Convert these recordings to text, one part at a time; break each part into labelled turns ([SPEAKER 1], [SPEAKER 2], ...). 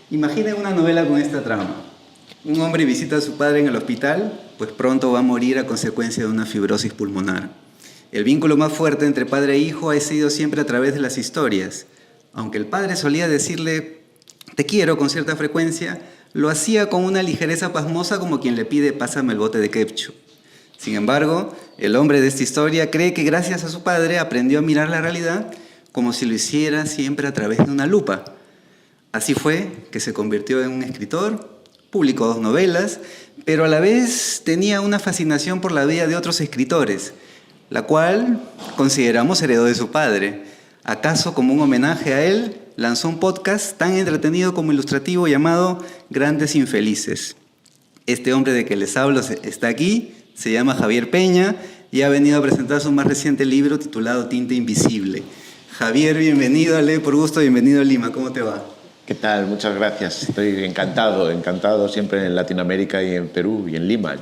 [SPEAKER 1] Imaginen una novela con esta trama. Un hombre visita a su padre en el hospital, pues pronto va a morir a consecuencia de una fibrosis pulmonar. El vínculo más fuerte entre padre e hijo ha sido siempre a través de las historias. Aunque el padre solía decirle "te quiero" con cierta frecuencia, lo hacía con una ligereza pasmosa como quien le pide "pásame el bote de ketchup". Sin embargo, el hombre de esta historia cree que gracias a su padre aprendió a mirar la realidad como si lo hiciera siempre a través de una lupa. Así fue que se convirtió en un escritor, publicó 2 novelas, pero a la vez tenía una fascinación por la vida de otros escritores, la cual consideramos heredó de su padre. ¿Acaso, como un homenaje a él, lanzó un podcast tan entretenido como ilustrativo llamado Grandes Infelices? Este hombre de que les hablo está aquí, se llama Javier Peña y ha venido a presentar su más reciente libro titulado Tinta Invisible. Javier, bienvenido a Lee por Gusto, bienvenido a Lima, ¿cómo te va?
[SPEAKER 2] ¿Qué tal? Muchas gracias. Estoy encantado siempre en Latinoamérica y en Perú y en Lima.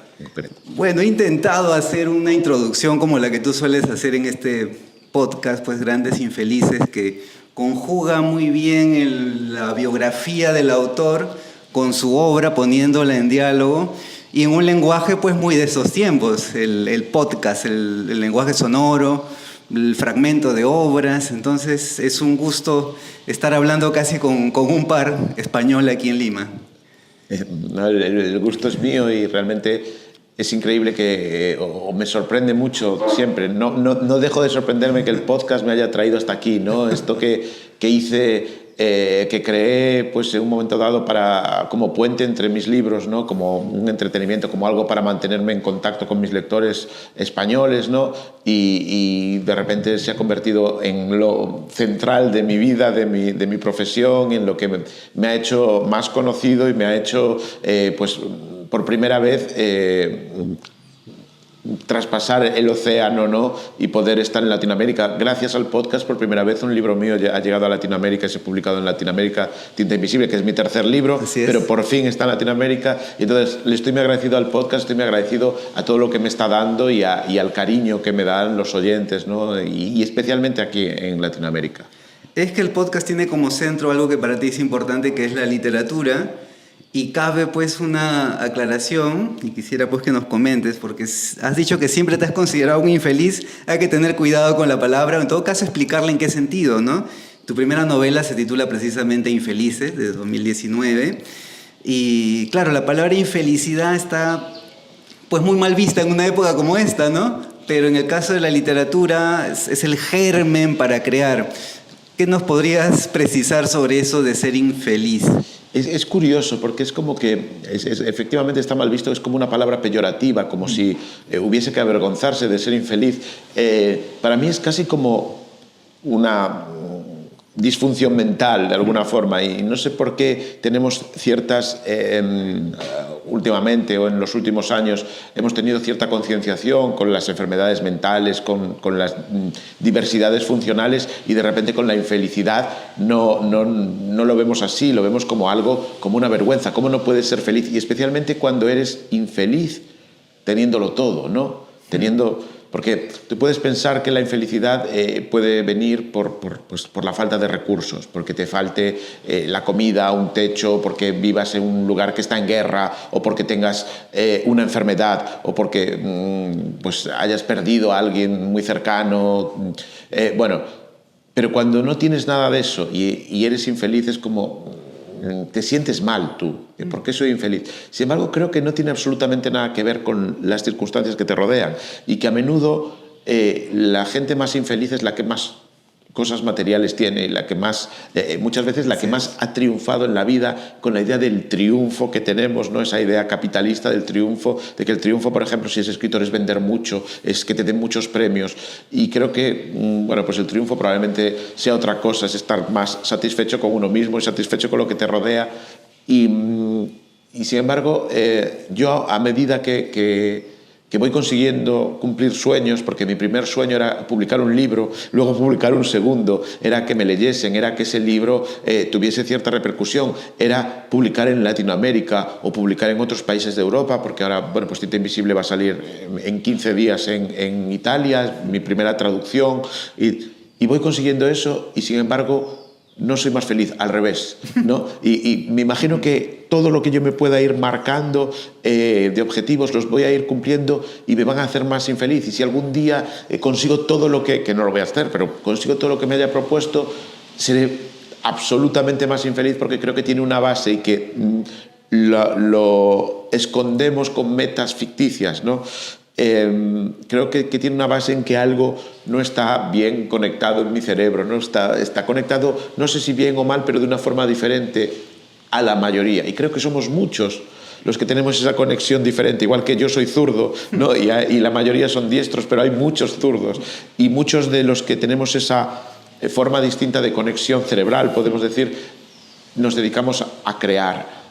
[SPEAKER 1] Bueno, he intentado hacer una introducción como la que tú sueles hacer en este podcast, pues Grandes Infelices, que conjuga muy bien la biografía del autor con su obra, poniéndola en diálogo y en un lenguaje pues muy de esos tiempos, el podcast, el lenguaje sonoro, el fragmento de obras. Entonces es un gusto estar hablando casi con un par español aquí en Lima.
[SPEAKER 2] El gusto es mío y realmente es increíble que me sorprende mucho siempre. No dejo de sorprenderme que el podcast me haya traído hasta aquí, ¿no? Esto que hice, que creé pues, en un momento dado como puente entre mis libros, ¿no? Como un entretenimiento, como algo para mantenerme en contacto con mis lectores españoles, ¿no? Y de repente se ha convertido en lo central de mi vida, de mi profesión, en lo que me ha hecho más conocido y me ha hecho pues, por primera vez traspasar el océano, ¿no? Y poder estar en Latinoamérica. Gracias al podcast, por primera vez un libro mío ha llegado a Latinoamérica y se ha publicado en Latinoamérica, Tinta Invisible, que es mi tercer libro, pero por fin está en Latinoamérica. Y entonces le estoy muy agradecido al podcast, estoy muy agradecido a todo lo que me está dando y al cariño que me dan los oyentes, ¿no? Y especialmente aquí en Latinoamérica.
[SPEAKER 1] Es que el podcast tiene como centro algo que para ti es importante, que es la literatura. Y cabe pues una aclaración, y quisiera pues que nos comentes, porque has dicho que siempre te has considerado un infeliz, hay que tener cuidado con la palabra, en todo caso explicarle en qué sentido, ¿no? Tu primera novela se titula precisamente Infelices, de 2019, y claro, la palabra infelicidad está pues muy mal vista en una época como esta, ¿no? Pero en el caso de la literatura es el germen para crear. ¿Qué nos podrías precisar sobre eso de ser infeliz?
[SPEAKER 2] Es curioso porque es como que efectivamente está mal visto, es como una palabra peyorativa, como si hubiese que avergonzarse de ser infeliz. Para mí es casi como una disfunción mental de alguna forma y no sé por qué tenemos ciertas, últimamente o en los últimos años hemos tenido cierta concienciación con las enfermedades mentales, con las diversidades funcionales y de repente con la infelicidad no lo vemos así, lo vemos como algo, como una vergüenza. ¿Cómo no puedes ser feliz? Y especialmente cuando eres infeliz teniéndolo todo, ¿no? Porque tú puedes pensar que la infelicidad puede venir por la falta de recursos, porque te falte la comida, un techo, porque vivas en un lugar que está en guerra, o porque tengas una enfermedad, o porque pues hayas perdido a alguien muy cercano. Pero cuando no tienes nada de eso y eres infeliz es como te sientes mal tú. ¿Por qué soy infeliz? Sin embargo, creo que no tiene absolutamente nada que ver con las circunstancias que te rodean y que a menudo la gente más infeliz es la que más cosas materiales tiene y la que más, muchas veces la que más ha triunfado en la vida con la idea del triunfo que tenemos, ¿no? Esa idea capitalista del triunfo, de que el triunfo, por ejemplo, si es escritor, es vender mucho, es que te den muchos premios. Y creo que, pues el triunfo probablemente sea otra cosa, es estar más satisfecho con uno mismo y satisfecho con lo que te rodea. Y sin embargo, yo a medida que voy consiguiendo cumplir sueños, porque mi primer sueño era publicar un libro, luego publicar un segundo, era que me leyesen, era que ese libro tuviese cierta repercusión, era publicar en Latinoamérica o publicar en otros países de Europa, porque ahora, pues Tinta Invisible va a salir en 15 días en Italia, mi primera traducción, y voy consiguiendo eso, y sin embargo no soy más feliz, al revés, ¿no? Y me imagino que todo lo que yo me pueda ir marcando de objetivos los voy a ir cumpliendo y me van a hacer más infeliz. Y si algún día consigo todo lo que no lo voy a hacer, pero consigo todo lo que me haya propuesto, seré absolutamente más infeliz, porque creo que tiene una base y que lo escondemos con metas ficticias, ¿no? Creo que tiene una base en que algo no está bien conectado en mi cerebro, no está conectado, no sé si bien o mal, pero de una forma diferente a la mayoría. Y creo que somos muchos los que tenemos esa conexión diferente, igual que yo soy zurdo, ¿no? y la mayoría son diestros, pero hay muchos zurdos. Y muchos de los que tenemos esa forma distinta de conexión cerebral, podemos decir, nos dedicamos a crear,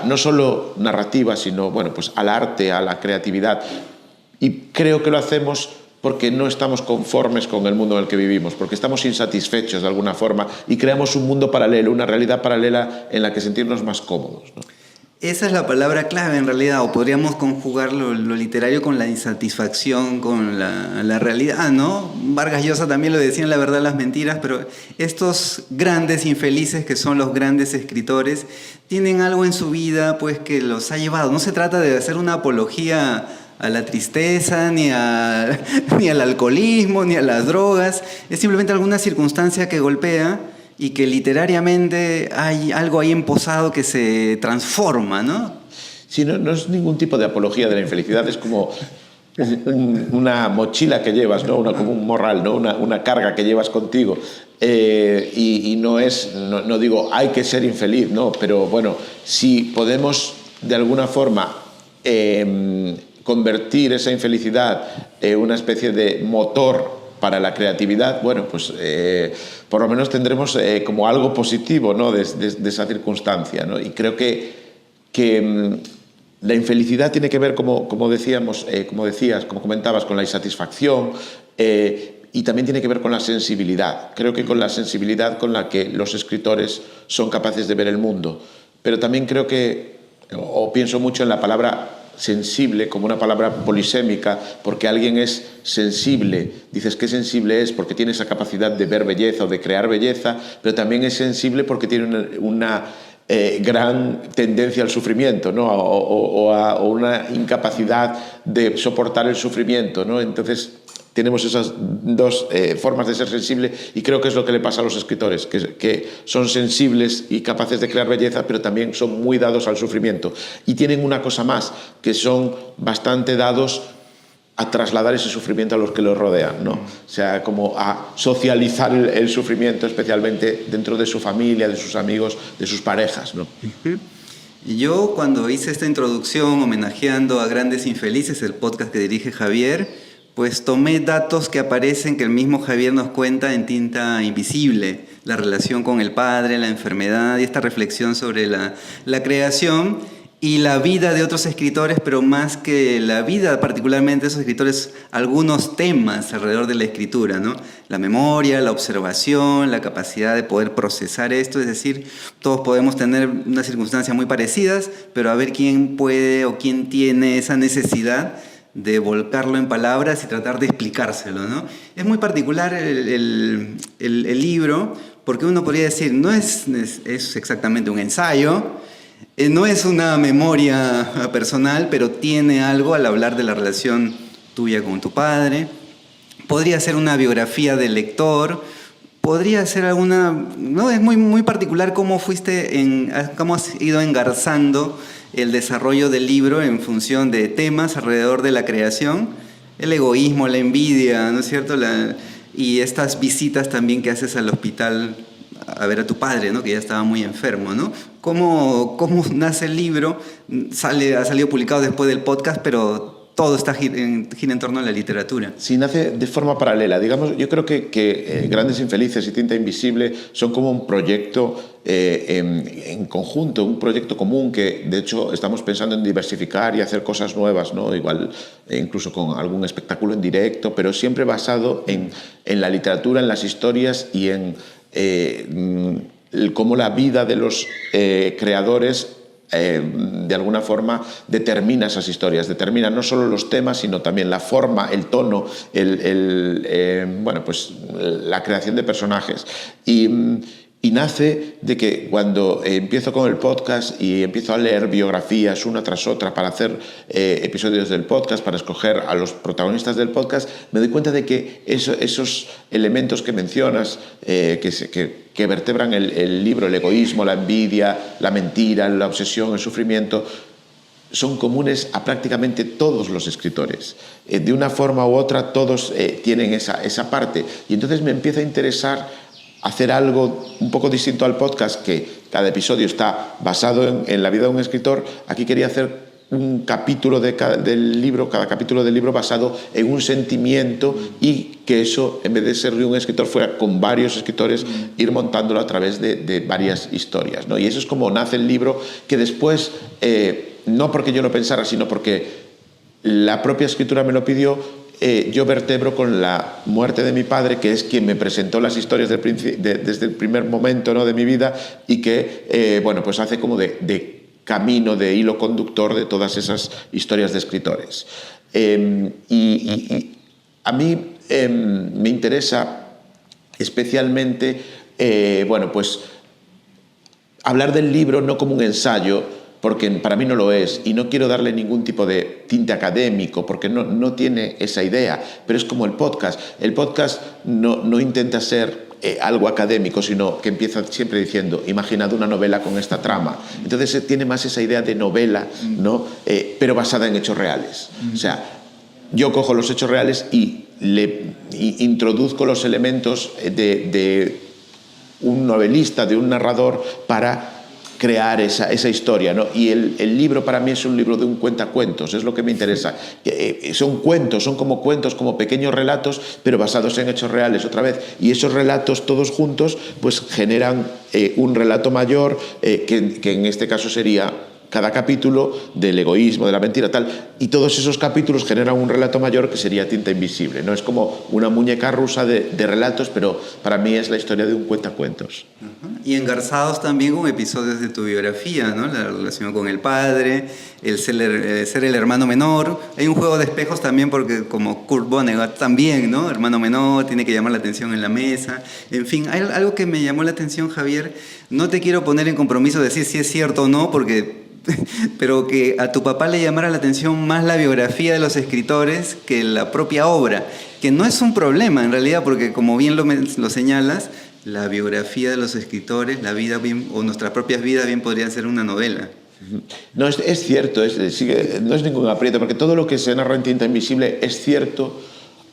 [SPEAKER 2] no solo narrativa, sino pues al arte, a la creatividad. Y creo que lo hacemos porque no estamos conformes con el mundo en el que vivimos, porque estamos insatisfechos de alguna forma y creamos un mundo paralelo, una realidad paralela en la que sentirnos más cómodos, ¿no?
[SPEAKER 1] Esa es la palabra clave en realidad, o podríamos conjugar lo literario con la insatisfacción, con la realidad, ¿no? Vargas Llosa también lo decía en La verdad, las mentiras, pero estos grandes infelices que son los grandes escritores tienen algo en su vida pues que los ha llevado. No se trata de hacer una apología a la tristeza, ni al alcoholismo, ni a las drogas, es simplemente alguna circunstancia que golpea y que literariamente hay algo ahí emposado que se transforma, ¿no?
[SPEAKER 2] Sí, no es ningún tipo de apología de la infelicidad, es como una mochila que llevas, ¿no? Como un morral, ¿no? Una carga que llevas contigo. Y no digo hay que ser infeliz, ¿no? Pero bueno, si podemos de alguna forma convertir esa infelicidad en una especie de motor para la creatividad, pues por lo menos tendremos como algo positivo, ¿no? de esa circunstancia, ¿no? Y creo que la infelicidad tiene que ver, como comentabas, con la insatisfacción, y también tiene que ver con la sensibilidad. Creo que con la sensibilidad con la que los escritores son capaces de ver el mundo. Pero también creo que, o pienso mucho en la palabra sensible como una palabra polisémica, porque alguien es sensible. Dices que sensible es porque tiene esa capacidad de ver belleza o de crear belleza, pero también es sensible porque tiene una gran tendencia al sufrimiento, ¿no? o una incapacidad de soportar el sufrimiento, ¿no? Entonces tenemos esas dos formas de ser sensible, y creo que es lo que le pasa a los escritores, que son sensibles y capaces de crear belleza, pero también son muy dados al sufrimiento. Y tienen una cosa más, que son bastante dados a trasladar ese sufrimiento a los que los rodean, ¿no? O sea, como a socializar el sufrimiento, especialmente dentro de su familia, de sus amigos, de sus parejas, ¿no?
[SPEAKER 1] Yo, cuando hice esta introducción homenajeando a Grandes Infelices, el podcast que dirige Javier, pues tomé datos que aparecen, que el mismo Javier nos cuenta en Tinta Invisible, la relación con el padre, la enfermedad y esta reflexión sobre la creación y la vida de otros escritores, pero más que la vida particularmente de esos escritores, algunos temas alrededor de la escritura, ¿no? La memoria, la observación, la capacidad de poder procesar esto, es decir, todos podemos tener unas circunstancias muy parecidas, pero a ver quién puede o quién tiene esa necesidad de volcarlo en palabras y tratar de explicárselo, ¿no? Es muy particular el libro, porque uno podría decir, no es exactamente un ensayo, no es una memoria personal, pero tiene algo al hablar de la relación tuya con tu padre. Podría ser una biografía del lector, podría ser alguna... No, es muy, muy particular cómo has ido engarzando el desarrollo del libro en función de temas alrededor de la creación, el egoísmo, la envidia, ¿no es cierto? Y estas visitas también que haces al hospital a ver a tu padre, ¿no? Que ya estaba muy enfermo, ¿no? ¿Cómo nace el libro? Ha salido publicado después del podcast, pero todo gira en torno a la literatura.
[SPEAKER 2] Sí, nace de forma paralela. Digamos, yo creo que Grandes Infelices y Tinta Invisible son como un proyecto en conjunto, un proyecto común que, de hecho, estamos pensando en diversificar y hacer cosas nuevas, ¿no? Igual, incluso con algún espectáculo en directo, pero siempre basado en la literatura, en las historias y en cómo la vida de los creadores de alguna forma determina esas historias, determina no solo los temas, sino también la forma, el tono, la creación de personajes. Y Y nace de que cuando empiezo con el podcast y empiezo a leer biografías una tras otra para hacer episodios del podcast, para escoger a los protagonistas del podcast, me doy cuenta de que esos elementos que mencionas, que vertebran el libro, el egoísmo, la envidia, la mentira, la obsesión, el sufrimiento, son comunes a prácticamente todos los escritores. De una forma u otra todos tienen esa parte. Y entonces me empieza a interesar hacer algo un poco distinto al podcast, que cada episodio está basado en la vida de un escritor. Aquí quería hacer un capítulo del libro, cada capítulo del libro basado en un sentimiento, y que eso, en vez de ser de un escritor, fuera con varios escritores, ir montándolo a través de varias historias, ¿no? Y eso es como nace el libro, que después, no porque yo lo pensara, sino porque la propia escritura me lo pidió. Yo vertebro con la muerte de mi padre, que es quien me presentó las historias desde el primer momento, ¿no?, de mi vida, y que pues hace como de camino, de hilo conductor de todas esas historias de escritores. Y a mí me interesa especialmente pues hablar del libro no como un ensayo, porque para mí no lo es, y no quiero darle ningún tipo de tinte académico, porque no tiene esa idea, pero es como el podcast. El podcast no intenta ser algo académico, sino que empieza siempre diciendo, imaginad una novela con esta trama. Entonces tiene más esa idea de novela, ¿no? Pero basada en hechos reales. O sea, yo cojo los hechos reales y introduzco los elementos de un novelista, de un narrador, para crear esa historia, ¿no? Y el libro para mí es un libro de un cuentacuentos, es lo que me interesa. Son cuentos, son como cuentos, como pequeños relatos, pero basados en hechos reales, otra vez. Y esos relatos todos juntos pues generan un relato mayor, que en este caso sería cada capítulo del egoísmo, de la mentira, tal, y todos esos capítulos generan un relato mayor, que sería Tinta Invisible, ¿no? Es como una muñeca rusa de relatos, pero para mí es la historia de un cuentacuentos.
[SPEAKER 1] Y engarzados también con episodios de tu biografía, ¿no? La relación con el padre, el ser el hermano menor. Hay un juego de espejos también, porque como Kurt Vonnegut también, ¿no? Hermano menor, tiene que llamar la atención en la mesa. En fin, hay algo que me llamó la atención, Javier. No te quiero poner en compromiso de decir si es cierto o no, pero que a tu papá le llamara la atención más la biografía de los escritores que la propia obra, que no es un problema en realidad, porque como bien lo señalas, la biografía de los escritores, la vida bien, o nuestras propias vidas bien podrían ser una novela.
[SPEAKER 2] No, es cierto, no es ningún aprieto, porque todo lo que se narra en Tinta Invisible es cierto,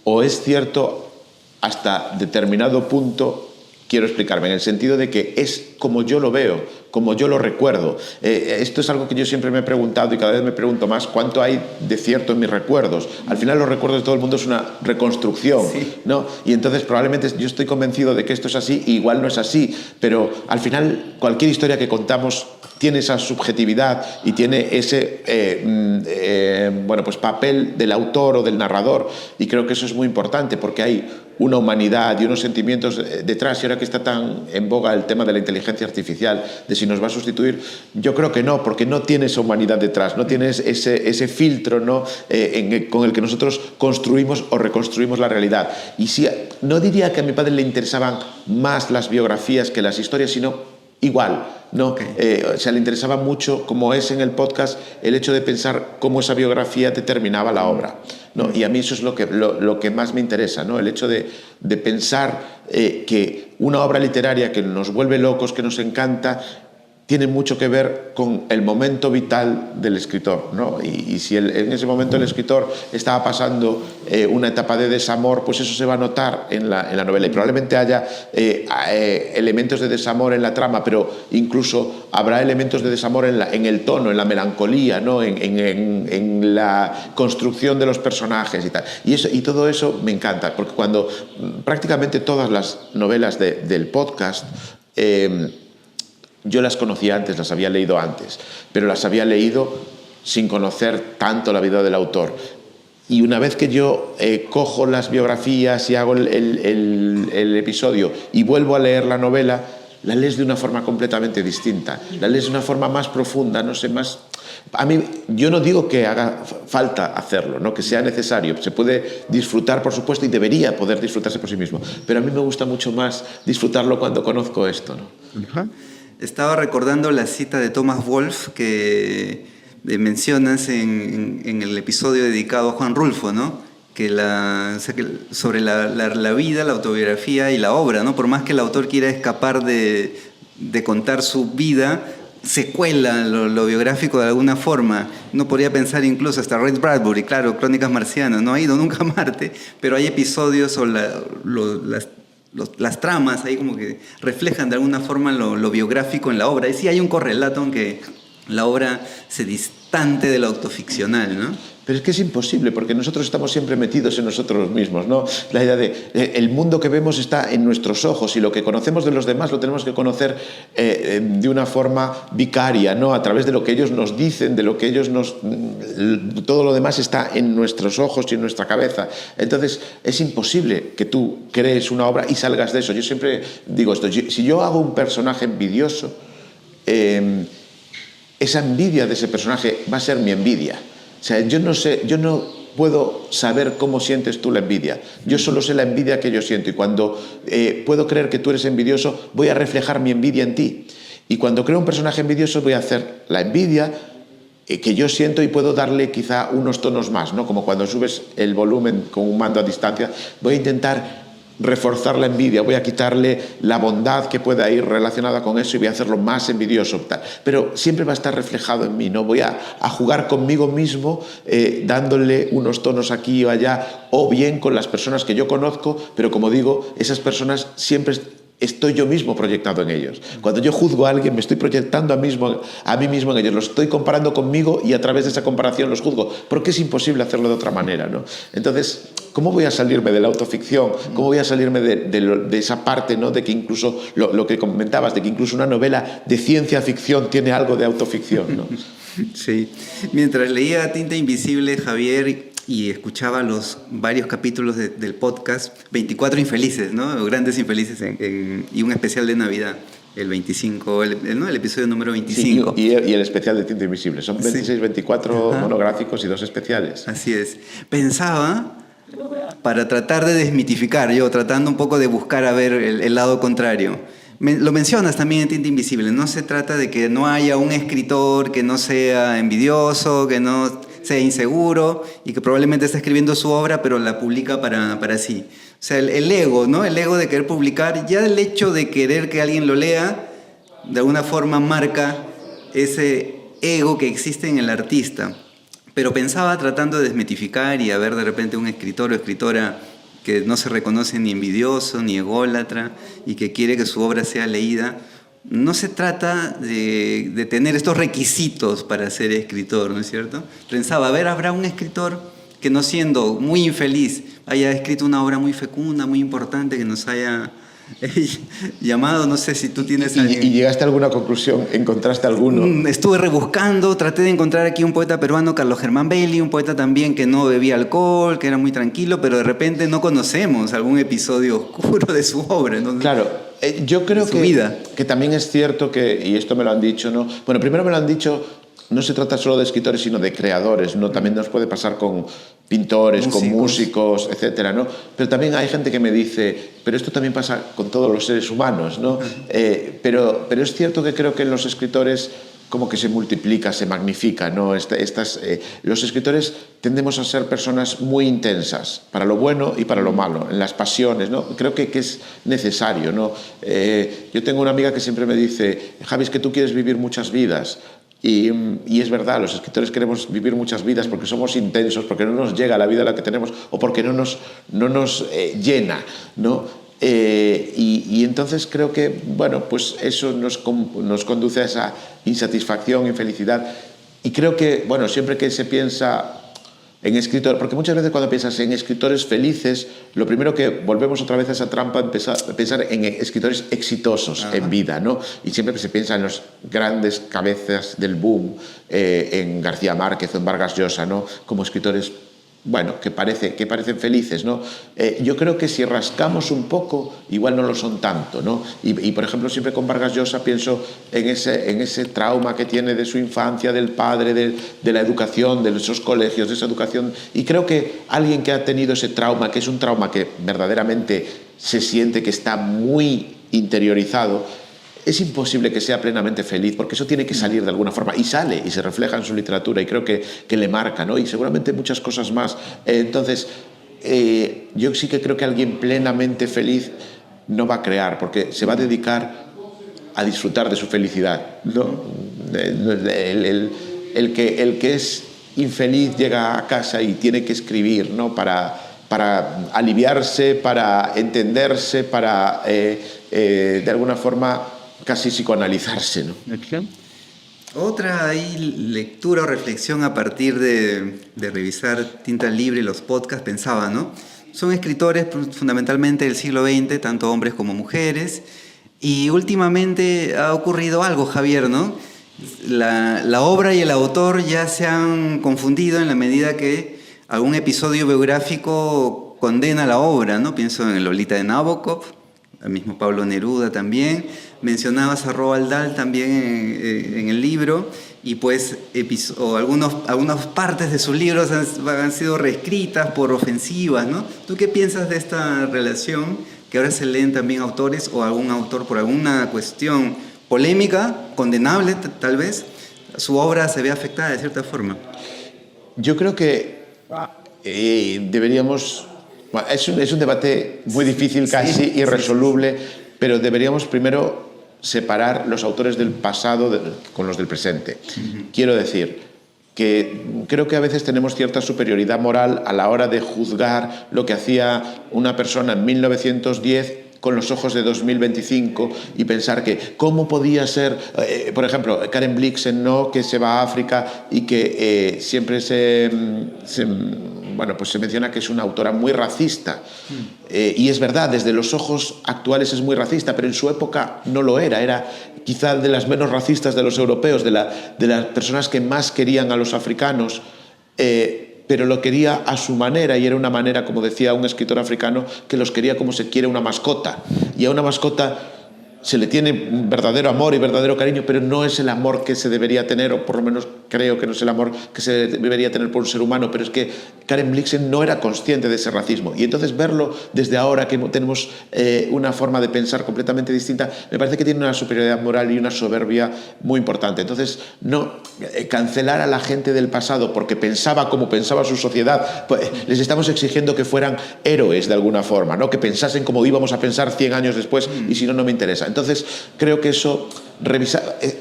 [SPEAKER 2] o es cierto hasta determinado punto. Quiero explicarme, en el sentido de que es como yo lo veo, como yo lo recuerdo. Esto es algo que yo siempre me he preguntado, y cada vez me pregunto más, ¿cuánto hay de cierto en mis recuerdos? Al final los recuerdos de todo el mundo es una reconstrucción, sí, ¿no? Y entonces probablemente yo estoy convencido de que esto es así, y igual no es así, pero al final cualquier historia que contamos tiene esa subjetividad y tiene ese pues papel del autor o del narrador, y creo que eso es muy importante, porque hay una humanidad y unos sentimientos detrás. Y ahora que está tan en boga el tema de la inteligencia artificial, de si nos va a sustituir, yo creo que no, porque no tiene esa humanidad detrás, no tiene ese filtro, ¿no? Con el que nosotros construimos o reconstruimos la realidad. Y sí, no diría que a mi padre le interesaban más las biografías que las historias, sino igual, ¿no? Okay. O sea, le interesaba mucho, como es en el podcast, el hecho de pensar cómo esa biografía determinaba la obra, ¿no? Y a mí eso es lo que más me interesa, ¿no? El hecho de pensar que una obra literaria que nos vuelve locos, que nos encanta, tiene mucho que ver con el momento vital del escritor, ¿no? Y si en ese momento el escritor estaba pasando una etapa de desamor, pues eso se va a notar en la novela. Y probablemente haya elementos de desamor en la trama, pero incluso habrá elementos de desamor en el tono, en la melancolía, ¿no? En la construcción de los personajes y tal. Y todo eso me encanta, porque cuando prácticamente todas las novelas del podcast yo las conocía antes, las había leído antes, pero las había leído sin conocer tanto la vida del autor. Y una vez que yo cojo las biografías y hago el episodio y vuelvo a leer la novela, la lees de una forma completamente distinta. La lees de una forma más profunda, no sé, más A mí, yo no digo que haga falta hacerlo, ¿no? Que sea necesario. Se puede disfrutar, por supuesto, y debería poder disfrutarse por sí mismo. Pero a mí me gusta mucho más disfrutarlo cuando conozco esto, ¿no?
[SPEAKER 1] Ajá. Estaba recordando la cita de Thomas Wolfe que mencionas en el episodio dedicado a Juan Rulfo, ¿no? Sobre la vida, la autobiografía y la obra, ¿no? Por más que el autor quiera escapar de contar su vida, se cuela lo biográfico de alguna forma. Uno podría pensar incluso hasta Ray Bradbury, claro, Crónicas Marcianas, no ha ido nunca a Marte, pero hay episodios o las tramas ahí como que reflejan de alguna forma lo biográfico en la obra. Y sí hay un correlato, aunque la obra se distante de lo autoficcional, ¿no?
[SPEAKER 2] Pero es que es imposible, porque nosotros estamos siempre metidos en nosotros mismos, ¿no? La idea de el mundo que vemos está en nuestros ojos y lo que conocemos de los demás lo tenemos que conocer de una forma vicaria, ¿no? A través de lo que ellos nos dicen, de lo que ellos nos... Todo lo demás está en nuestros ojos y en nuestra cabeza. Entonces, es imposible que tú crees una obra y salgas de eso. Yo siempre digo esto, si yo hago un personaje envidioso, esa envidia de ese personaje va a ser mi envidia. O sea, yo no puedo saber cómo sientes tú la envidia. Yo solo sé la envidia que yo siento. Y cuando puedo creer que tú eres envidioso, voy a reflejar mi envidia en ti. Y cuando creo un personaje envidioso, voy a hacer la envidia que yo siento y puedo darle quizá unos tonos más, ¿no? Como cuando subes el volumen con un mando a distancia, voy a intentar reforzar la envidia, voy a quitarle la bondad que pueda ir relacionada con eso y voy a hacerlo más envidioso. Pero siempre va a estar reflejado en mí, ¿no? Voy a jugar conmigo mismo dándole unos tonos aquí o allá, o bien con las personas que yo conozco, pero como digo, esas personas siempre estoy yo mismo proyectado en ellos. Cuando yo juzgo a alguien, me estoy proyectando a mí mismo en ellos. Los estoy comparando conmigo y a través de esa comparación los juzgo. Porque es imposible hacerlo de otra manera, ¿no? Entonces, ¿cómo voy a salirme de la autoficción? ¿Cómo voy a salirme de esa parte, ¿no? De que incluso, lo que comentabas, de que incluso una novela de ciencia ficción tiene algo de autoficción, ¿no?
[SPEAKER 1] Sí. Mientras leía Tinta Invisible, Javier, y escuchaba los varios capítulos del podcast 24 Infelices, ¿no? Grandes Infelices y un especial de Navidad, el 25, ¿no? El episodio número 25.
[SPEAKER 2] Sí, y el especial de Tinta Invisible. Son 26, sí. 24 Ajá. monográficos y 2 especiales.
[SPEAKER 1] Así es. Pensaba, para tratar de desmitificar, yo tratando un poco de buscar a ver el lado contrario. Lo mencionas también en Tinta Invisible. No se trata de que no haya un escritor que no sea envidioso, que no sea inseguro y que probablemente está escribiendo su obra pero la publica para sí. O sea, el ego, ¿no? El ego de querer publicar, ya el hecho de querer que alguien lo lea, de alguna forma marca ese ego que existe en el artista. Pero pensaba tratando de desmitificar y a ver de repente un escritor o escritora que no se reconoce ni envidioso ni ególatra y que quiere que su obra sea leída. No se trata de tener estos requisitos para ser escritor, ¿no es cierto? Pensaba, a ver, habrá un escritor que no siendo muy infeliz haya escrito una obra muy fecunda, muy importante, que nos haya llamado, no sé si tú tienes...
[SPEAKER 2] ¿Y llegaste a alguna conclusión? ¿Encontraste alguno?
[SPEAKER 1] Estuve rebuscando, traté de encontrar aquí un poeta peruano, Carlos Germán Bailey, un poeta también que no bebía alcohol, que era muy tranquilo, pero de repente no conocemos algún episodio oscuro de su obra, ¿no?
[SPEAKER 2] Claro. Yo creo que también es cierto que, y esto me lo han dicho, ¿no? Bueno, primero me lo han dicho, no se trata solo de escritores, sino de creadores, ¿no? También nos puede pasar con pintores, con músicos, etcétera, ¿no? Pero también hay gente que me dice, pero esto también pasa con todos los seres humanos, ¿no? Pero es cierto que creo que en los escritores como que se multiplica, se magnifica, ¿no? Los escritores tendemos a ser personas muy intensas, para lo bueno y para lo malo, en las pasiones, ¿no? Creo que es necesario, ¿no? Yo tengo una amiga que siempre me dice, Javi, es que tú quieres vivir muchas vidas. Y es verdad, los escritores queremos vivir muchas vidas porque somos intensos, porque no nos llega la vida a la que tenemos o porque no nos llena, ¿no? Y entonces creo que, bueno, pues eso nos conduce a esa insatisfacción, infelicidad. Y creo que, bueno, siempre que se piensa en escritores, porque muchas veces cuando piensas en escritores felices, lo primero que volvemos otra vez a esa trampa, pensar en escritores exitosos en vida, ¿no? Y siempre que se piensa en los grandes cabezas del boom, en García Márquez o en Vargas Llosa, ¿no? Como escritores bueno, que parecen felices, ¿no? Yo creo que si rascamos un poco, igual no lo son tanto, ¿no? Y por ejemplo, siempre con Vargas Llosa pienso en ese trauma que tiene de su infancia, del padre, de la educación, de esos colegios, de esa educación. Y creo que alguien que ha tenido ese trauma, que es un trauma que verdaderamente se siente que está muy interiorizado, es imposible que sea plenamente feliz, porque eso tiene que salir de alguna forma, y sale, y se refleja en su literatura, y creo que le marca, ¿no? Y seguramente muchas cosas más. Entonces, yo sí que creo que alguien plenamente feliz no va a crear, porque se va a dedicar a disfrutar de su felicidad, ¿no? El que es infeliz llega a casa y tiene que escribir, ¿no? Para aliviarse, para entenderse, para, de alguna forma, casi psicoanalizarse, ¿no?
[SPEAKER 1] Otra lectura o reflexión a partir de revisar Tinta Libre y los podcasts, pensaba, ¿no? Son escritores fundamentalmente del siglo XX, tanto hombres como mujeres, y últimamente ha ocurrido algo, Javier, ¿no? La obra y el autor ya se han confundido en la medida que algún episodio biográfico condena la obra, ¿no? Pienso en Lolita de Nabokov, el mismo Pablo Neruda también. Mencionabas a Roald Dahl también en el libro, y pues algunas partes de sus libros han sido reescritas por ofensivas, ¿no? ¿Tú qué piensas de esta relación? Que ahora se leen también autores o algún autor por alguna cuestión polémica, condenable tal vez, su obra se ve afectada de cierta forma.
[SPEAKER 2] Yo creo que deberíamos... Bueno, es un debate muy difícil, casi irresoluble, pero deberíamos primero separar los autores del pasado con los del presente. Quiero decir que creo que a veces tenemos cierta superioridad moral a la hora de juzgar lo que hacía una persona en 1910 con los ojos de 2025 y pensar que cómo podía ser, por ejemplo, Karen Blixen, ¿no?, que se va a África y que siempre se menciona que es una autora muy racista. Y es verdad, desde los ojos actuales es muy racista, pero en su época no lo era. Era quizá de las menos racistas de los europeos, de las personas que más querían a los africanos, pero lo quería a su manera, y era una manera, como decía un escritor africano, que los quería como se quiere una mascota. Y a una mascota se le tiene verdadero amor y verdadero cariño, pero no es el amor que se debería tener, o por lo menos creo que no es el amor que se debería tener por un ser humano. Pero es que Karen Blixen no era consciente de ese racismo, y entonces verlo desde ahora que tenemos una forma de pensar completamente distinta, me parece que tiene una superioridad moral y una soberbia muy importante. Entonces, no cancelar a la gente del pasado porque pensaba como pensaba su sociedad, pues les estamos exigiendo que fueran héroes de alguna forma, ¿no? Que pensasen como íbamos a pensar 100 años después, y si no, no me interesa. Entonces, creo que eso,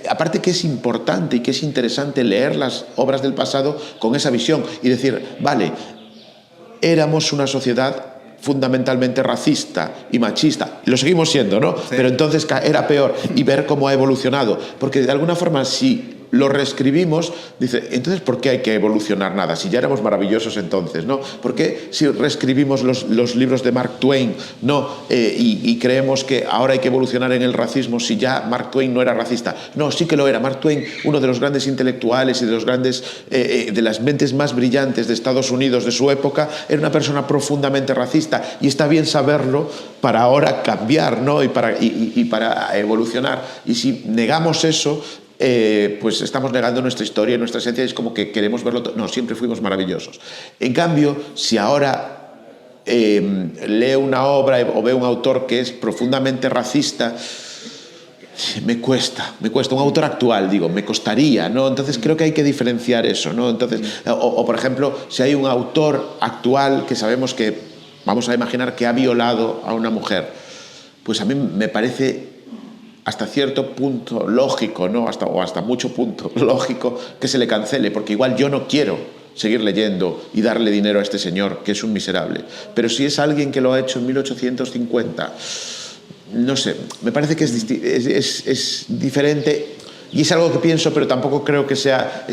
[SPEAKER 2] aparte que es importante y que es interesante leer las obras del pasado con esa visión y decir, vale, éramos una sociedad fundamentalmente racista y machista, lo seguimos siendo, ¿no? Sí. Pero entonces era peor, y ver cómo ha evolucionado, porque de alguna forma, si lo reescribimos, dice, entonces ¿por qué hay que evolucionar nada? Si ya éramos maravillosos entonces, ¿no? ¿Por qué si reescribimos los libros de Mark Twain, ¿no? Y creemos que ahora hay que evolucionar en el racismo si ya Mark Twain no era racista? No, sí que lo era. Mark Twain, uno de los grandes intelectuales y de los grandes, de las mentes más brillantes de Estados Unidos de su época, era una persona profundamente racista, y está bien saberlo para ahora cambiar, ¿no? Y para evolucionar. Y si negamos eso, pues estamos negando nuestra historia, nuestra esencia. Es como que queremos verlo todo. No, siempre fuimos maravillosos. En cambio, si ahora leo una obra o veo un autor que es profundamente racista, me cuesta. Un autor actual, digo, me costaría, ¿no? Entonces creo que hay que diferenciar eso, ¿no? Entonces, o por ejemplo, si hay un autor actual que sabemos que, vamos a imaginar, que ha violado a una mujer, pues a mí me parece hasta cierto punto lógico, ¿no? Hasta mucho punto lógico que se le cancele, porque igual yo no quiero seguir leyendo y darle dinero a este señor, que es un miserable. Pero si es alguien que lo ha hecho en 1850, no sé, me parece que es diferente, y es algo que pienso, pero tampoco creo que sea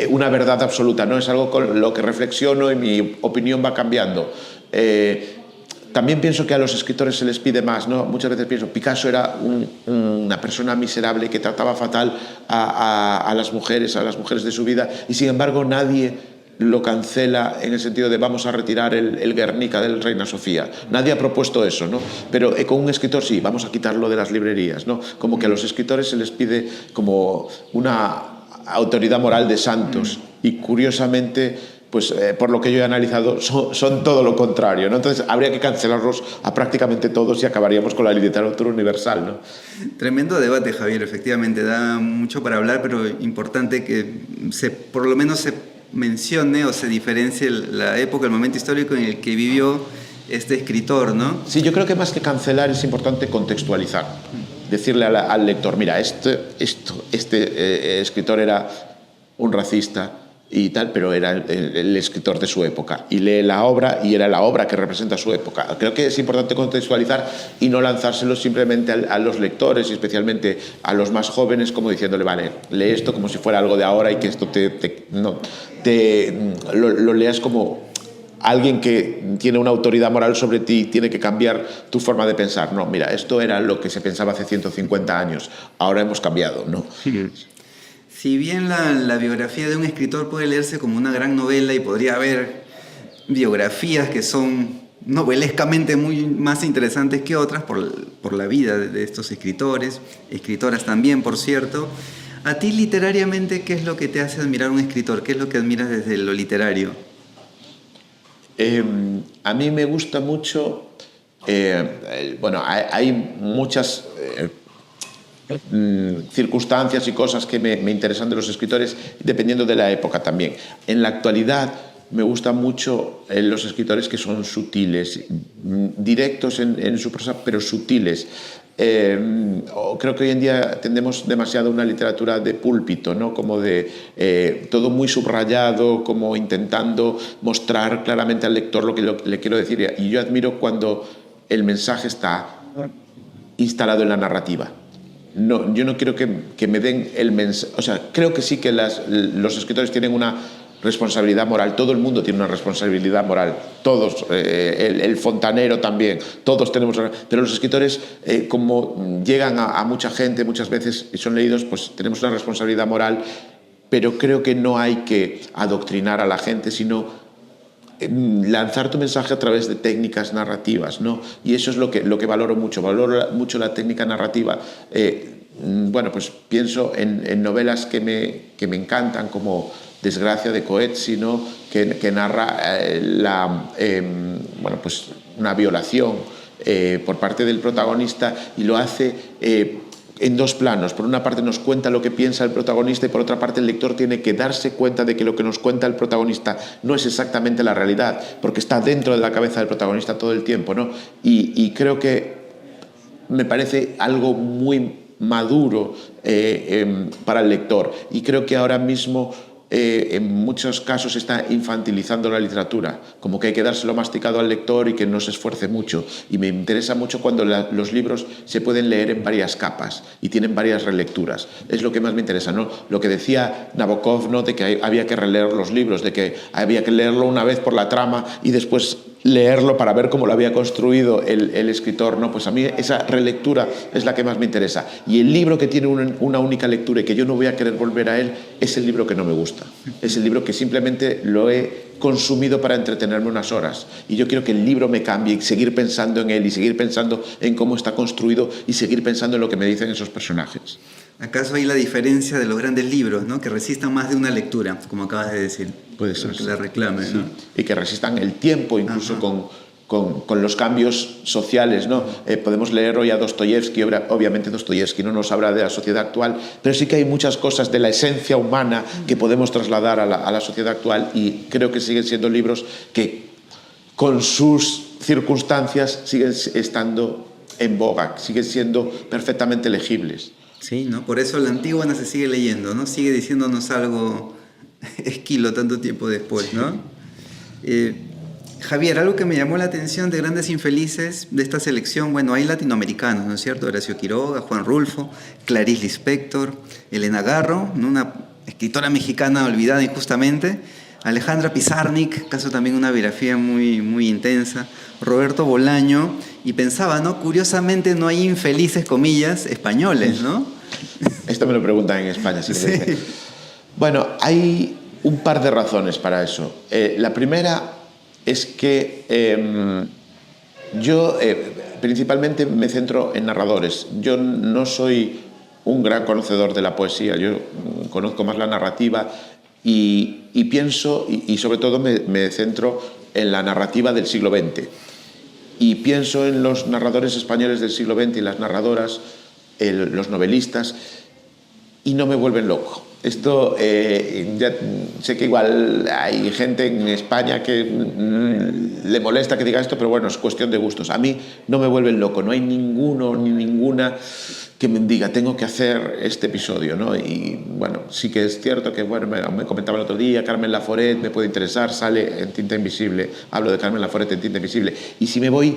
[SPEAKER 2] una verdad absoluta, ¿no? Es algo con lo que reflexiono y mi opinión va cambiando. También pienso que a los escritores se les pide más, ¿no? Muchas veces pienso, Picasso era una persona miserable que trataba fatal a las mujeres de su vida, y sin embargo nadie lo cancela en el sentido de vamos a retirar el Guernica del Reina Sofía. Nadie ha propuesto eso, ¿no? Pero con un escritor sí, vamos a quitarlo de las librerías, ¿no? Como que a los escritores se les pide como una autoridad moral de santos y curiosamente pues por lo que yo he analizado, son todo lo contrario, ¿no? Entonces habría que cancelarlos a prácticamente todos y acabaríamos con la literatura universal, ¿no?
[SPEAKER 1] Tremendo debate, Javier, efectivamente, da mucho para hablar, pero importante que por lo menos se mencione o se diferencie la época, el momento histórico en el que vivió este escritor, ¿no?
[SPEAKER 2] Sí, yo creo que más que cancelar es importante contextualizar. Decirle al lector, mira, este escritor era un racista y tal, pero era el escritor de su época y lee la obra y era la obra que representa su época. Creo que es importante contextualizar y no lanzárselo simplemente a los lectores y especialmente a los más jóvenes como diciéndole, vale, lee esto como si fuera algo de ahora y que esto lo leas como alguien que tiene una autoridad moral sobre ti, tiene que cambiar tu forma de pensar. No, mira, esto era lo que se pensaba hace 150 años, ahora hemos cambiado, ¿no?
[SPEAKER 1] Si bien la biografía de un escritor puede leerse como una gran novela y podría haber biografías que son novelescamente muy más interesantes que otras por la vida de estos escritores, escritoras también, por cierto, a ti literariamente, ¿qué es lo que te hace admirar a un escritor? ¿Qué es lo que admiras desde lo literario?
[SPEAKER 2] A mí me gusta mucho, bueno, hay muchas circunstancias y cosas que me interesan de los escritores, dependiendo de la época también. En la actualidad me gustan mucho los escritores que son sutiles, directos en su prosa, pero sutiles. Creo que hoy en día tendemos demasiado a una literatura de púlpito, ¿no? Como de todo muy subrayado, como intentando mostrar claramente al lector lo que le quiero decir. Y yo admiro cuando el mensaje está instalado en la narrativa. No, yo no quiero que me den el mensaje. O sea, creo que sí que los escritores tienen una responsabilidad moral. Todo el mundo tiene una responsabilidad moral. Todos, el fontanero también. Todos tenemos. Pero los escritores, como llegan a mucha gente muchas veces y son leídos, pues tenemos una responsabilidad moral. Pero creo que no hay que adoctrinar a la gente, sino lanzar tu mensaje a través de técnicas narrativas, ¿no? Y eso es lo que valoro mucho. Valoro mucho la técnica narrativa. Bueno, pues pienso en novelas que me encantan, como Desgracia de Coetzee, ¿no? que narra bueno, pues una violación por parte del protagonista y lo hace en dos planos. Por una parte nos cuenta lo que piensa el protagonista y por otra parte el lector tiene que darse cuenta de que lo que nos cuenta el protagonista no es exactamente la realidad, porque está dentro de la cabeza del protagonista todo el tiempo, ¿no? Y creo que me parece algo muy maduro para el lector y creo que ahora mismo en muchos casos está infantilizando la literatura, como que hay que dárselo masticado al lector y que no se esfuerce mucho. Y me interesa mucho cuando los libros se pueden leer en varias capas y tienen varias relecturas. Es lo que más me interesa, ¿no? Lo que decía Nabokov, ¿no? De que había que releer los libros, de que había que leerlo una vez por la trama y después leerlo para ver cómo lo había construido el escritor, ¿no? Pues a mí esa relectura es la que más me interesa. Y el libro que tiene una única lectura y que yo no voy a querer volver a él es el libro que no me gusta. Es el libro que simplemente lo he consumido para entretenerme unas horas. Y yo quiero que el libro me cambie y seguir pensando en él y seguir pensando en cómo está construido y seguir pensando en lo que me dicen esos personajes.
[SPEAKER 1] ¿Acaso hay la diferencia de los grandes libros, ¿no? Que resistan más de una lectura, como acabas de decir?
[SPEAKER 2] Puede ser.
[SPEAKER 1] Que la reclamen, sí. ¿No?
[SPEAKER 2] Y que resistan el tiempo, incluso con los cambios sociales, ¿no? Podemos leer hoy a Dostoyevsky, obviamente Dostoyevsky no nos habla de la sociedad actual, pero sí que hay muchas cosas de la esencia humana que podemos trasladar a la sociedad actual y creo que siguen siendo libros que con sus circunstancias siguen estando en boga, siguen siendo perfectamente legibles.
[SPEAKER 1] Sí, ¿no? Por eso la Antígona se sigue leyendo, ¿no? Sigue diciéndonos algo esquilo tanto tiempo después, ¿no? Javier, algo que me llamó la atención de Grandes Infelices de esta selección, bueno, hay latinoamericanos, ¿no es cierto? Horacio Quiroga, Juan Rulfo, Clarice Lispector, Elena Garro, ¿no? Una escritora mexicana olvidada injustamente, Alejandra Pizarnik, caso también una biografía muy, muy intensa, Roberto Bolaño, y pensaba, ¿no? Curiosamente no hay infelices, comillas, españoles, ¿no?
[SPEAKER 2] Esto me lo preguntan en España. Sí.
[SPEAKER 1] Sí.
[SPEAKER 2] Bueno, hay Un par de razones para eso. La primera es que yo principalmente me centro en narradores. Yo no soy un gran conocedor de la poesía, yo conozco más la narrativa y pienso, y sobre todo me centro en la narrativa del siglo XX. Y pienso en los narradores españoles del siglo XX y las narradoras, los novelistas, y no me vuelven loco. Esto, ya sé que igual hay gente en España que le molesta que diga esto, pero bueno, es cuestión de gustos. A mí no me vuelven loco, no hay ninguno ni ninguna que me diga, tengo que hacer este episodio, ¿no? Y bueno, sí que es cierto que, bueno, me comentaba el otro día, Carmen Laforet me puede interesar, sale en Tinta Invisible, hablo de Carmen Laforet en Tinta Invisible. Y si me voy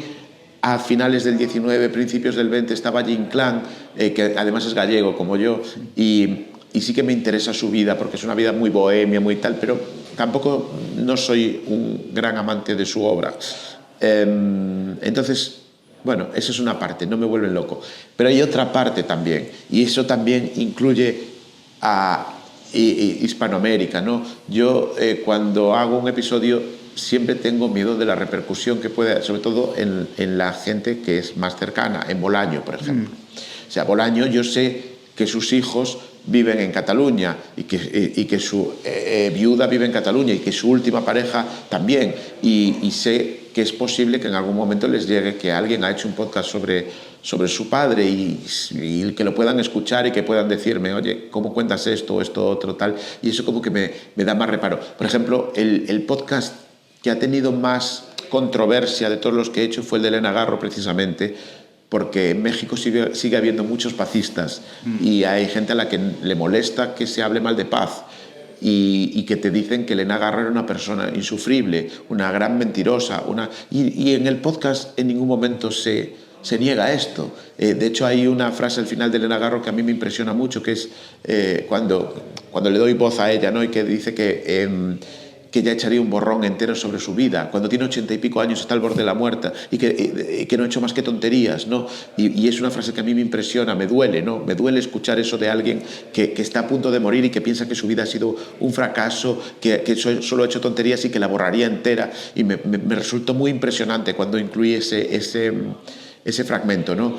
[SPEAKER 2] a finales del 19, principios del 20, estaba Jim Clan, que además es gallego como yo, y sí que me interesa su vida, porque es una vida muy bohemia, muy tal, pero tampoco no soy un gran amante de su obra. Entonces, bueno, esa es una parte, no me vuelven loco. Pero hay otra parte también, y eso también incluye a Hispanoamérica, ¿no? Yo cuando hago un episodio siempre tengo miedo de la repercusión que puede, sobre todo en la gente que es más cercana, en Bolaño, por ejemplo. O sea, Bolaño, yo sé que sus hijos viven en Cataluña y que su viuda vive en Cataluña y que su última pareja también. Y sé que es posible que en algún momento les llegue que alguien ha hecho un podcast sobre su padre y que lo puedan escuchar y que puedan decirme, oye, ¿cómo cuentas esto o esto otro tal? Y eso como que me da más reparo. Por ejemplo, el podcast que ha tenido más controversia de todos los que he hecho fue el de Elena Garro, precisamente, porque en México sigue habiendo muchos pazistas y hay gente a la que le molesta que se hable mal de paz y que te dicen que Elena Garro era una persona insufrible, una gran mentirosa, y en el podcast en ningún momento se niega esto. De hecho, hay una frase al final de Elena Garro que a mí me impresiona mucho, que es cuando le doy voz a ella, ¿no? Y que dice que ella echaría un borrón entero sobre su vida. Cuando tiene 80 y pico años está al borde de la muerte y que no ha hecho más que tonterías, ¿no? Y es una frase que a mí me impresiona, me duele, ¿no? Me duele escuchar eso de alguien que está a punto de morir y que piensa que su vida ha sido un fracaso, que solo ha hecho tonterías y que la borraría entera. Y me resultó muy impresionante cuando incluí ese fragmento, ¿no?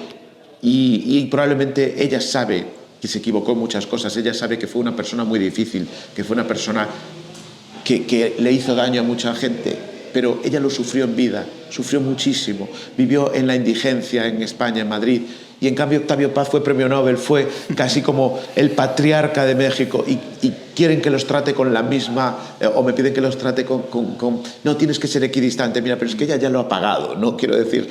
[SPEAKER 2] Y probablemente ella sabe que se equivocó en muchas cosas, ella sabe que fue una persona muy difícil, que fue una persona que le hizo daño a mucha gente, pero ella lo sufrió en vida, sufrió muchísimo, vivió en la indigencia en España, en Madrid, y en cambio Octavio Paz fue premio Nobel, fue casi como el patriarca de México, y quieren que los trate con la misma, o me piden que los trate con no, tienes que ser equidistante, mira, pero es que ella ya lo ha pagado, ¿no? Quiero decir,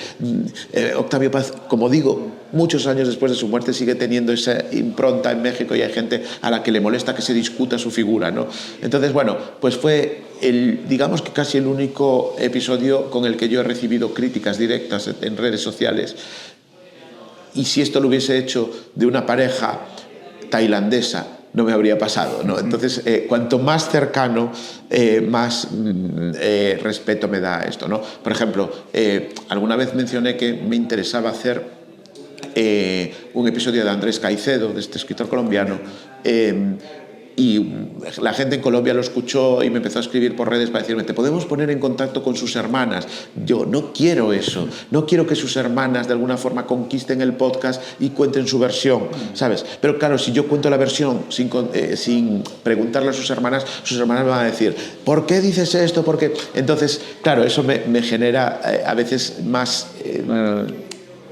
[SPEAKER 2] Octavio Paz, como digo, muchos años después de su muerte sigue teniendo esa impronta en México y hay gente a la que le molesta que se discuta su figura, ¿no? Entonces, bueno, pues fue digamos que casi el único episodio con el que yo he recibido críticas directas en redes sociales. Y si esto lo hubiese hecho de una pareja tailandesa, no me habría pasado, ¿no? Entonces, cuanto más cercano, más respeto me da esto, ¿no? Por ejemplo, alguna vez mencioné que me interesaba hacer un episodio de Andrés Caicedo, de este escritor colombiano, y la gente en Colombia lo escuchó y me empezó a escribir por redes para decirme, ¿te podemos poner en contacto con sus hermanas? Yo no quiero eso, no quiero que sus hermanas de alguna forma conquisten el podcast y cuenten su versión, ¿sabes? Pero claro, si yo cuento la versión sin preguntarle a sus hermanas me van a decir, ¿por qué dices esto? ¿Por qué? Entonces, claro, eso me genera a veces más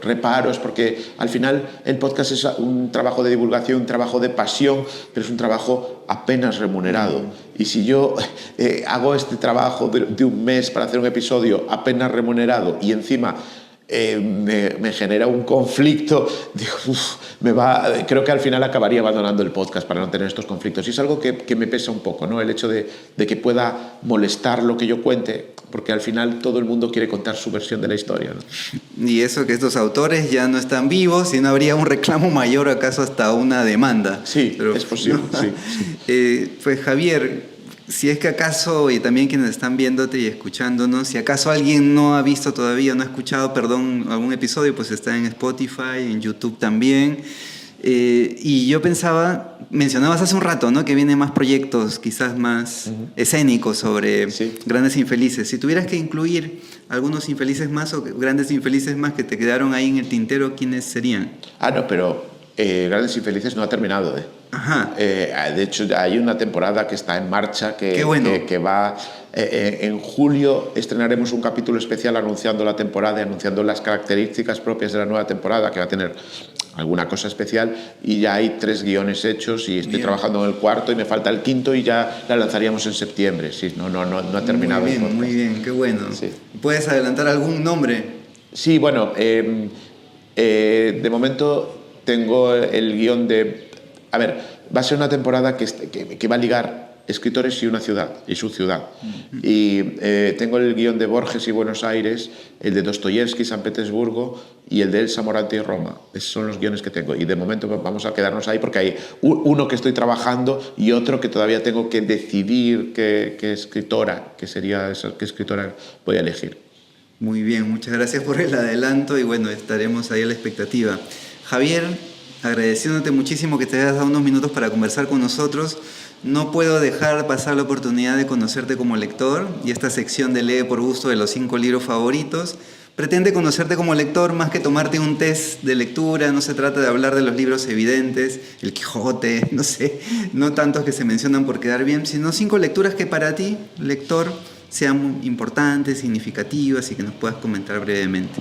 [SPEAKER 2] reparos, porque al final el podcast es un trabajo de divulgación, un trabajo de pasión, pero es un trabajo apenas remunerado. Y si yo hago este trabajo de un mes para hacer un episodio apenas remunerado y encima me genera un conflicto, digo, creo que al final acabaría abandonando el podcast para no tener estos conflictos. Y es algo que me pesa un poco, ¿no? El hecho de que pueda molestar lo que yo cuente, porque al final todo el mundo quiere contar su versión de la historia, ¿no?
[SPEAKER 1] Y eso que estos autores ya no están vivos, si no habría un reclamo mayor, acaso hasta una demanda.
[SPEAKER 2] Sí, pero es posible, ¿no?
[SPEAKER 1] Sí. Pues Javier, si es que acaso, y también quienes están viéndote y escuchándonos, si acaso alguien no ha visto todavía, no ha escuchado, algún episodio, pues está en Spotify, en YouTube también. Y yo pensaba, mencionabas hace un rato, ¿no? Que vienen más proyectos, quizás más escénicos sobre
[SPEAKER 2] Sí.
[SPEAKER 1] Grandes Infelices. Si tuvieras que incluir algunos infelices más o grandes infelices más que te quedaron ahí en el tintero, ¿quiénes serían?
[SPEAKER 2] Ah, no, pero Grandes Infelices no ha terminado, ¿eh?
[SPEAKER 1] Ajá,
[SPEAKER 2] De hecho, hay una temporada que está en marcha
[SPEAKER 1] qué bueno.
[SPEAKER 2] que va... en julio estrenaremos un capítulo especial anunciando la temporada y anunciando las características propias de la nueva temporada, que va a tener alguna cosa especial, y ya hay 3 guiones hechos y estoy
[SPEAKER 1] Bien.
[SPEAKER 2] trabajando en el cuarto y me falta el quinto y ya la lanzaríamos en septiembre. Sí, no ha terminado el podcast.
[SPEAKER 1] Muy bien, qué bueno.
[SPEAKER 2] Sí.
[SPEAKER 1] ¿Puedes adelantar algún nombre?
[SPEAKER 2] Sí, bueno, de momento tengo el guión de... A ver, va a ser una temporada que va a ligar escritores y una ciudad, y su ciudad. Y tengo el guión de Borges y Buenos Aires, el de Dostoyevsky, San Petersburgo, y el de Elsa Morante y Roma. Esos son los guiones que tengo. Y de momento vamos a quedarnos ahí porque hay uno que estoy trabajando y otro que todavía tengo que decidir qué escritora, qué escritora voy a elegir.
[SPEAKER 1] Muy bien, muchas gracias por el adelanto y bueno, estaremos ahí a la expectativa. Javier, agradeciéndote muchísimo que te hayas dado unos minutos para conversar con nosotros. No puedo dejar pasar la oportunidad de conocerte como lector y esta sección de Lee por Gusto de los 5 libros favoritos pretende conocerte como lector más que tomarte un test de lectura. No se trata de hablar de los libros evidentes, El Quijote, no sé, no tantos que se mencionan por quedar bien, sino 5 lecturas que para ti, lector, sean importantes, significativas y que nos puedas comentar brevemente.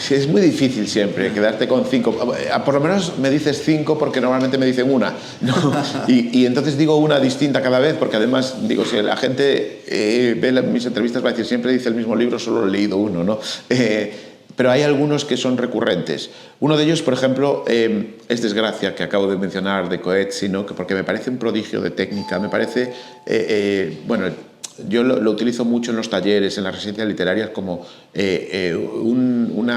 [SPEAKER 2] Sí, es muy difícil siempre quedarte con 5. Por lo menos me dices 5 porque normalmente me dicen una, ¿no? Y entonces digo una distinta cada vez porque además, digo, si la gente ve mis entrevistas va a decir siempre dice el mismo libro, solo he leído uno, ¿no? Pero hay algunos que son recurrentes. Uno de ellos, por ejemplo, es Desgracia, que acabo de mencionar, de Coetzee, ¿no? Porque me parece un prodigio de técnica, me parece, bueno, yo lo utilizo mucho en los talleres, en las residencias literarias, como un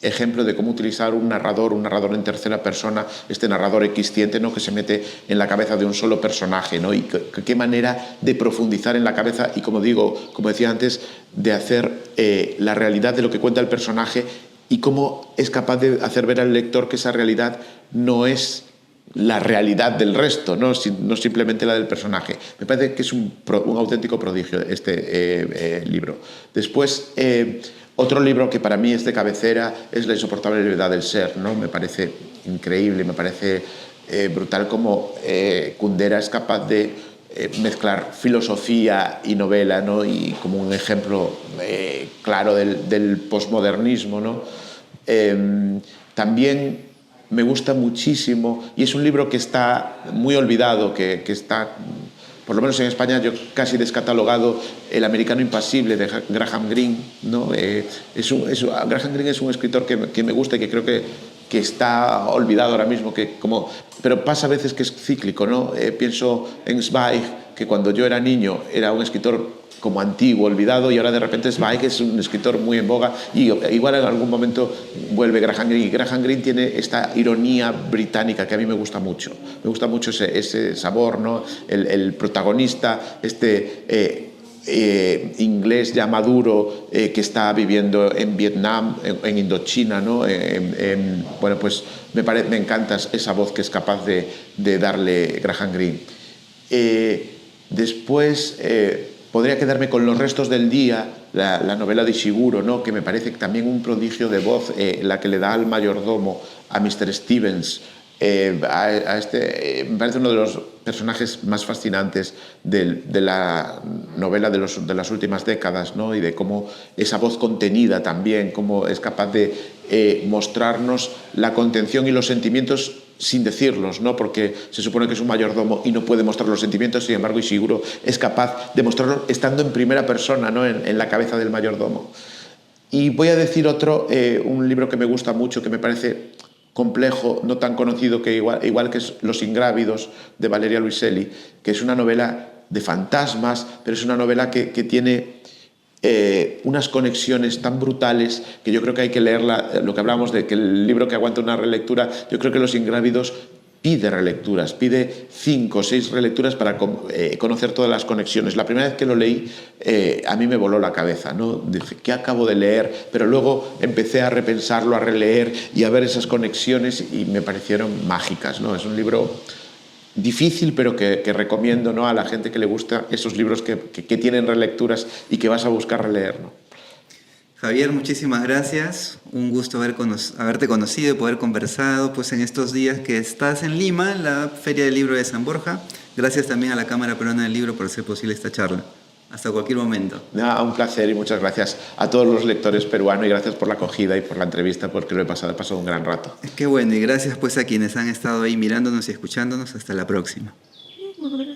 [SPEAKER 2] ejemplo de cómo utilizar un narrador en tercera persona, este narrador equisciente, ¿no? Que se mete en la cabeza de un solo personaje, ¿no? Y qué manera de profundizar en la cabeza y, como decía antes, de hacer la realidad de lo que cuenta el personaje y cómo es capaz de hacer ver al lector que esa realidad no es la realidad del resto, no simplemente la del personaje. Me parece que es un auténtico prodigio este libro. Después, otro libro que para mí es de cabecera es La insoportable levedad del ser, ¿no? Me parece increíble, me parece brutal cómo Kundera es capaz de mezclar filosofía y novela, ¿no? Y como un ejemplo claro del posmodernismo, ¿no? También me gusta muchísimo y es un libro que está muy olvidado, que está, por lo menos en España, yo casi descatalogado, El americano impasible de Graham Greene, ¿no? Graham Greene es un escritor que me gusta y que creo que está olvidado ahora mismo, pero pasa a veces que es cíclico, ¿no? Pienso en Zweig, que cuando yo era niño era un escritor como antiguo, olvidado, y ahora de repente Zweig es un escritor muy en boga y igual en algún momento vuelve Graham Greene. Y Graham Greene tiene esta ironía británica que a mí me gusta mucho ese sabor, ¿no? El protagonista, inglés ya maduro, que está viviendo en Vietnam, en Indochina, ¿no? Bueno, pues me encanta esa voz que es capaz de darle Graham Greene. Después podría quedarme con Los restos del día, la novela de Ishiguro, ¿no? Que me parece también un prodigio de voz, la que le da al mayordomo, a Mr. Stevens. Me parece uno de los personajes más fascinantes de la novela de las últimas décadas, ¿no? Y de cómo esa voz contenida también, cómo es capaz de mostrarnos la contención y los sentimientos sin decirlos, ¿no? Porque se supone que es un mayordomo y no puede mostrar los sentimientos, sin embargo Ishiguro es capaz de mostrarlos estando en primera persona, ¿no? en la cabeza del mayordomo. Y voy a decir otro, un libro que me gusta mucho, que me parece complejo, no tan conocido, que igual que es Los ingrávidos, de Valeria Luiselli, que es una novela de fantasmas, pero es una novela que tiene unas conexiones tan brutales que yo creo que hay que leerla. Lo que hablamos de que el libro que aguanta una relectura, yo creo que Los ingrávidos pide relecturas, pide 5 o 6 relecturas para conocer todas las conexiones. La primera vez que lo leí, a mí me voló la cabeza, ¿no? Dice, ¿qué acabo de leer? Pero luego empecé a repensarlo, a releer y a ver esas conexiones y me parecieron mágicas, ¿no? Es un libro difícil, pero que recomiendo, ¿no?, a la gente que le gusta esos libros que tienen relecturas y que vas a buscar releer, ¿no?
[SPEAKER 1] Javier, muchísimas gracias. Un gusto haberte conocido y poder conversado pues, en estos días que estás en Lima, en la Feria del Libro de San Borja. Gracias también a la Cámara Peruana del Libro por hacer posible esta charla. Hasta cualquier momento.
[SPEAKER 2] Un placer y muchas gracias a todos los lectores peruanos y gracias por la acogida y por la entrevista porque lo he pasado un gran rato.
[SPEAKER 1] Qué bueno y gracias pues a quienes han estado ahí mirándonos y escuchándonos. Hasta la próxima.